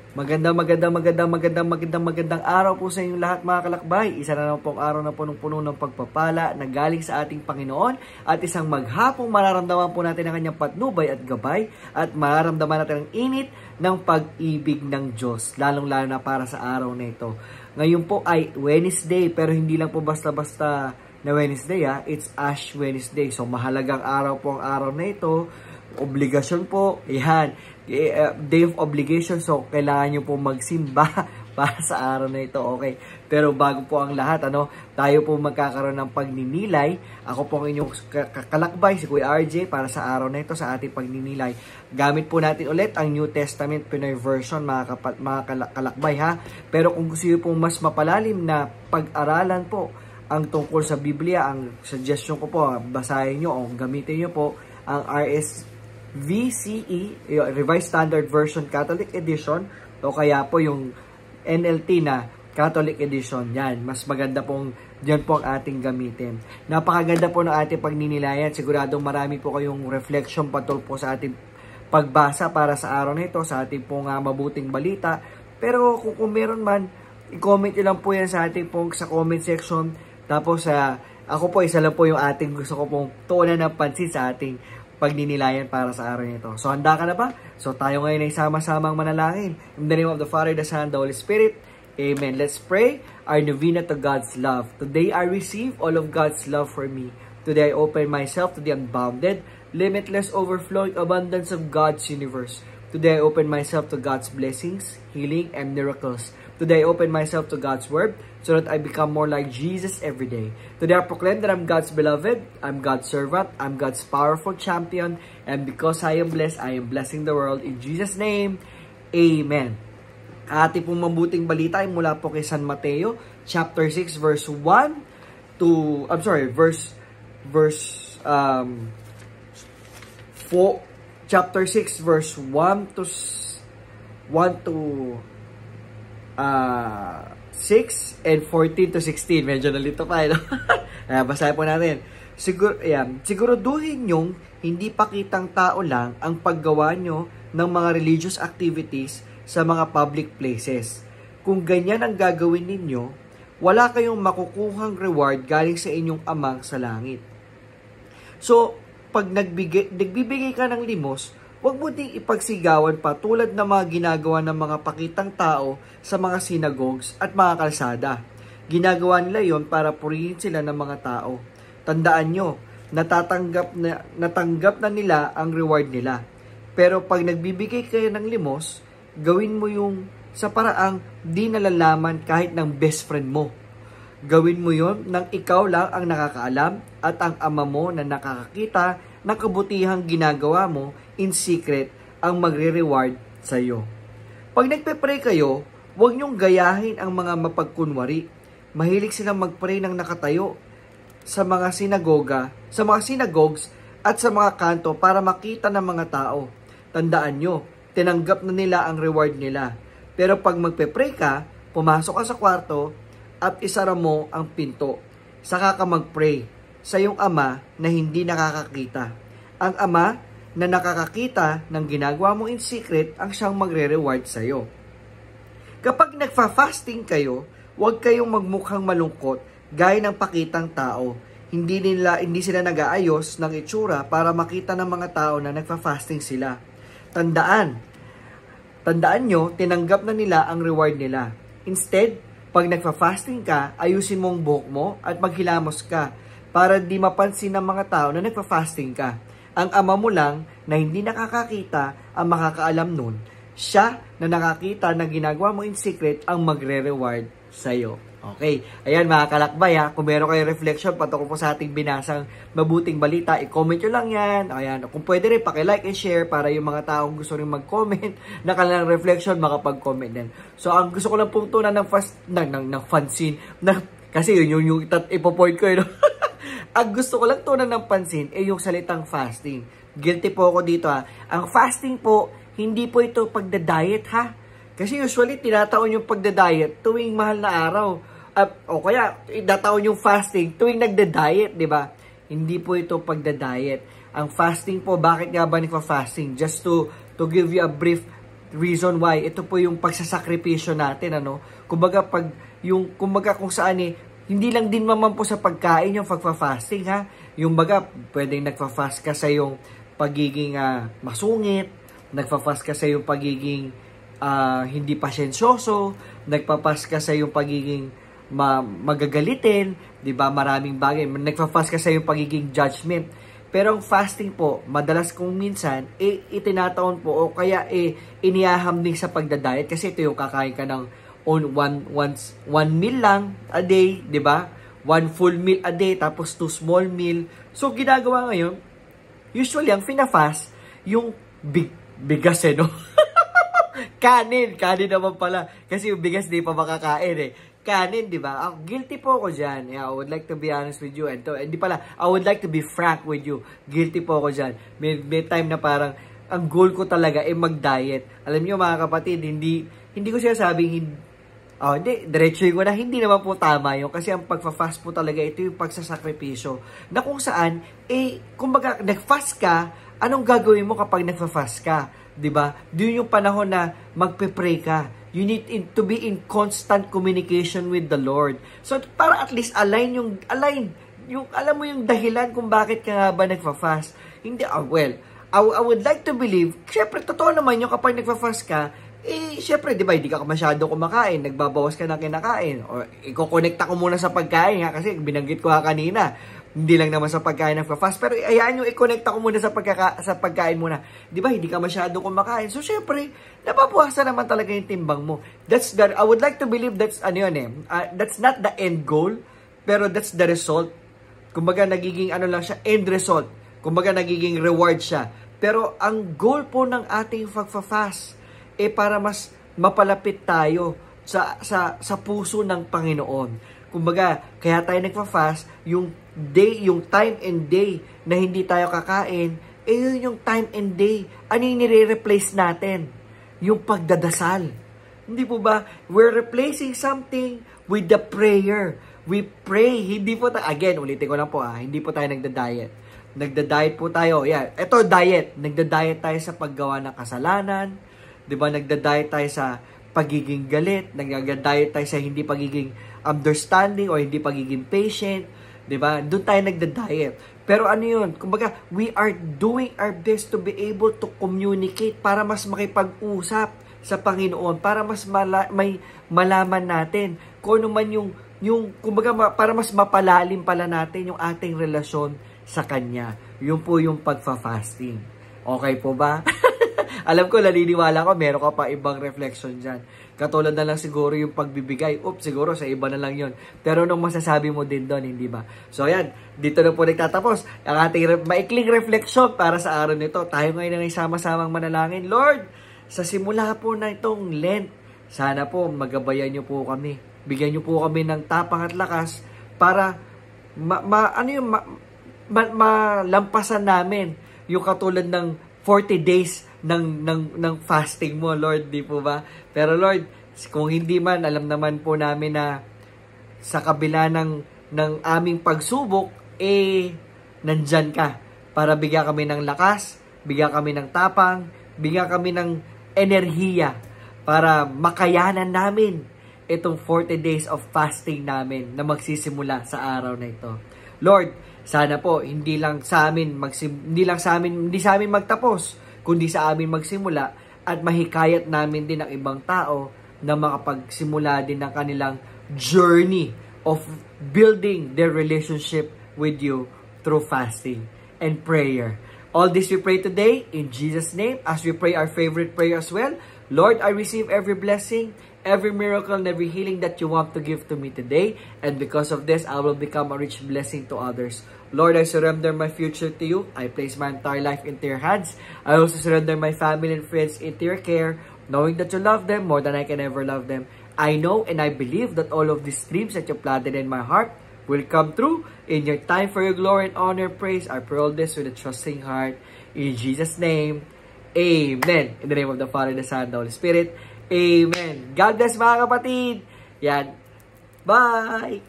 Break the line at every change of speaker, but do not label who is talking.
Magandang araw po sa inyong lahat mga kalakbay. Isa na naman pong araw na punong-puno ng pagpapala na galing sa ating Panginoon at isang maghapong mararamdaman po natin ang kanyang patnubay at gabay at mararamdaman natin ang init ng pag-ibig ng Diyos, lalong-lalo na para sa araw na ito. Ngayon po ay Wednesday, pero hindi lang po basta-basta na Wednesday it's Ash Wednesday. So mahalagang araw po ang araw na ito. Obligasyon po, day of obligation, so kailangan nyo po magsimba para sa araw na ito, okay? Pero bago po ang lahat, tayo po magkakaroon ng pagninilay. Ako po ang inyong kalakbay, si Kuya RJ, para sa araw na ito, sa ating pagninilay. Gamit po natin ulit ang New Testament Pinoy version, mga kalakbay, Pero kung gusto nyo po mas mapalalim na pag-aralan po ang tungkol sa Biblia, ang suggestion ko po, basahin nyo o gamitin nyo po ang RSVCE, Revised Standard Version Catholic Edition, o kaya po yung NLT na Catholic Edition. Yan, mas maganda pong yan po ang ating gamitin. Napakaganda po ng ating pagninilayan. Siguradong marami po kayong reflection patungkol po sa ating pagbasa para sa araw na ito, sa ating pong mabuting balita. Pero kung meron man, i-comment nyo lang po yan sa ating pong sa comment section. Tapos ako po, isa lang po yung ating gusto ko pong tuunan ng pansin sa ating pagninilayan para sa araw nito. So, handa ka na ba? So, tayo ngayon ay sama-samang manalangin. In the name of the Father, the Son, the Holy Spirit. Amen. Let's pray our novena to God's love. Today, I receive all of God's love for me. Today, I open myself to the unbounded, limitless, overflowing abundance of God's universe. Today, I open myself to God's blessings, healing, and miracles. Today, I open myself to God's word so that I become more like Jesus every day. Today, I proclaim that I'm God's beloved, I'm God's servant, I'm God's powerful champion, and because I am blessed, I am blessing the world. In Jesus' name, Amen. Ating pong mabuting balita ay mula po kay San Mateo, chapter 6, verse 1 to, chapter 6, verse 1 to 6 and 14 to 16. Medyo nalito pa, basahin po natin. Siguraduhin nyong hindi pakitang tao lang ang paggawa nyo ng mga religious activities sa mga public places. Kung ganyan ang gagawin ninyo, wala kayong makukuhang reward galing sa inyong amang sa langit. So, pag nagbibigay ka ng limos, huwag mo ding ipagsigawan pa tulad ng mga ginagawa ng mga pakitang tao sa mga synagogues at mga kalsada. Ginagawa nila yon para purihin sila ng mga tao. Tandaan nyo, natanggap na nila ang reward nila. Pero pag nagbibigay kayo ng limos, gawin mo yung sa paraang di nalalaman kahit ng best friend mo. Gawin mo yon nang ikaw lang ang nakakaalam at ang ama mo na nakakakita ng kabutihang ginagawa mo in secret ang magre-reward sa iyo. Pag nagpe-pray kayo, huwag niyong gayahin ang mga mapagkunwari. Mahilig silang mag-pray ng nakatayo sa mga synagogues at sa mga kanto para makita ng mga tao. Tandaan nyo, tinanggap na nila ang reward nila. Pero pag magpe-pray ka, pumasok ka sa kwarto at isara mo ang pinto. Saka ka mag-pray sa iyong ama na hindi nakakakita. Ang ama na nakakakita ng ginagawa mo in secret ang siyang magre-reward sa iyo. Kapag nagfa-fasting kayo, huwag kayong magmukhang malungkot gaya ng pakitang tao. Hindi sila nag-aayos ng itsura para makita ng mga tao na nagfa-fasting sila. Tandaan nyo, tinanggap na nila ang reward nila. Instead, pag nagfa-fasting ka, ayusin mo ang buhok mo at maghilamos ka para di mapansin ng mga tao na nagfa-fasting ka. Ang ama mo lang na hindi nakakakita ang makakaalam nun. Siya na nakakita na ginagawa mo in secret ang magre-reward sa'yo. Okay. Ayan mga kalakbay kung meron kayong reflection patungkol po sa ating binasang mabuting balita, i-comment nyo lang yan. Ayan. Kung pwede rin, paki-like and share para yung mga taong gusto rin mag-comment na kanilang reflection, makapag-comment din. So, ang gusto ko lang pong tunan ng fansin, kasi yun yung ipo-point ko yun. Ang gusto ko lang tunan ng pansin ay yung salitang fasting. Guilty po ako dito Ang fasting po, hindi po ito pagda-diet Kasi usually tinataon yung pagda-diet tuwing mahal na araw. O kaya tinataon yung fasting tuwing nagda-diet, di ba? Hindi po ito pagda-diet. Ang fasting po, bakit nga ba nagfa-fasting? Just to give you a brief reason why. Ito po yung pagsasakripisyo natin, ano. Kumbaga, kung saan hindi lang din naman po sa pagkain yung pagfa-fasting, ha. Yung baga, pwedeng nagfa-fast ka sa yung pagiging masungit, nagfa-fast ka sa yung pagiging hindi pasyensyoso, nagpa-fast ka sa yung pagiging magagalitin, 'di ba? Maraming bagay. Nagfa-fast ka sa yung pagiging judgment. Pero ang fasting po, madalas kung minsan itinataon po o kaya inihaham din sa pagda-diet kasi ito yung kakain ka ng one meal lang a day, 'di ba? One full meal a day tapos 2 small meal. So ginagawa ngayon, usually ang fina-fast yung bigas no. Kanin naman pala kasi yung bigas di pa makakain kanin, di ba? Guilty po ako dyan. Yeah, I would like to be honest with you. And I would like to be frank with you. Guilty po ako dyan. May time na parang, ang goal ko talaga mag-diet. Alam niyo mga kapatid, hindi ko sinasabing, diretsuhin ko na, hindi naman po tama yun. Kasi ang pagfa-fast po talaga, ito yung pagsasakripisyo. Na kung saan, kumbaga, nag-fast ka, anong gagawin mo kapag nagfa-fast ka? Diba? Doon yung panahon na magpe-pray ka. You need to be in constant communication with the Lord. So, para at least align yung, alam mo yung dahilan kung bakit ka nga ba nagfa-fast. Hindi, I would like to believe, syempre, totoo naman yung kapag nagfa-fast ka, syempre, di ba, hindi ka masyado kumakain, nagbabawas ka na kinakain, o i-connecta ko muna sa pagkain, kasi binanggit ko kanina, hindi lang naman sa pagkain nagfa-fast, pero hayaan nyo, i-connecta ko muna sa pagkain muna. Di ba, hindi ka masyado kumakain. So, syempre, nababawasan naman talaga yung timbang mo. I would like to believe that's not the end goal, pero that's the result. Kumbaga, nagiging lang siya, end result. Kumbaga, nagiging reward siya. Pero, ang goal po ng ating pagfa-fast, para mas mapalapit tayo sa puso ng Panginoon. Kumbaga, kaya tayo nagfa-fast, yung time and day na hindi tayo kakain, yun yung time and day. Ano yung nire-replace natin? Yung pagdadasal. Hindi po ba? We're replacing something with the prayer. We pray. Hindi po again, ulitin ko lang po hindi po tayo nagda-diet. Nagda-diet po tayo. Yeah, ito diet. Nagda-diet tayo sa paggawa ng kasalanan. 'Di ba? Nagda-diet tayo sa pagiging galit, nagda-diet tayo sa hindi pagiging understanding o hindi pagiging patient, 'di ba? Doon tayo nagda-diet. Pero ano 'yun? Kumbaga, we are doing our best to be able to communicate para mas makipag-usap sa Panginoon, para mas may malaman natin kung ano man yung kumbaga para mas mapalalim pala natin yung ating relasyon sa Kanya. Yun po yung pagfa-fasting. Okay po ba? Alam ko, naniniwala ko, meron ka pa ibang reflection dyan. Katulad na lang siguro yung pagbibigay. Siguro sa iba na lang yun. Pero anong masasabi mo din doon, hindi ba? So, ayan. Dito na po nagtatapos ang ating maikling reflection para sa araw nito. Tayo ngayon na sama-samang manalangin. Lord, sa simula po na itong Lent, sana po magabayan niyo po kami. Bigyan niyo po kami ng tapang at lakas para malampasan namin yung katulad ng 40 days ng fasting mo, Lord, di po ba? Pero Lord, kung hindi man, alam naman po namin na sa kabila ng aming pagsubok, nandyan ka para bigyan kami ng lakas, bigyan kami ng tapang, bigyan kami ng enerhiya para makayanan namin itong 40 days of fasting namin na magsisimula sa araw na ito. Lord, sana po hindi sa amin magtapos, kundi sa amin magsimula at mahikayat namin din ang ibang tao na makapagsimula din ng kanilang journey of building their relationship with you through fasting and prayer. All this we pray today in Jesus' name as we pray our favorite prayer as well. Lord, I receive every blessing, every miracle, and every healing that you want to give to me today. And because of this, I will become a rich blessing to others. Lord, I surrender my future to you. I place my entire life into your hands. I also surrender my family and friends into your care, knowing that you love them more than I can ever love them. I know and I believe that all of these dreams that you planted in my heart will come true in your time for your glory and honor, praise. I pray all this with a trusting heart. In Jesus' name, amen. In the name of the Father, the Son, and the Holy Spirit, amen. God bless mga kapatid. Yan. Bye!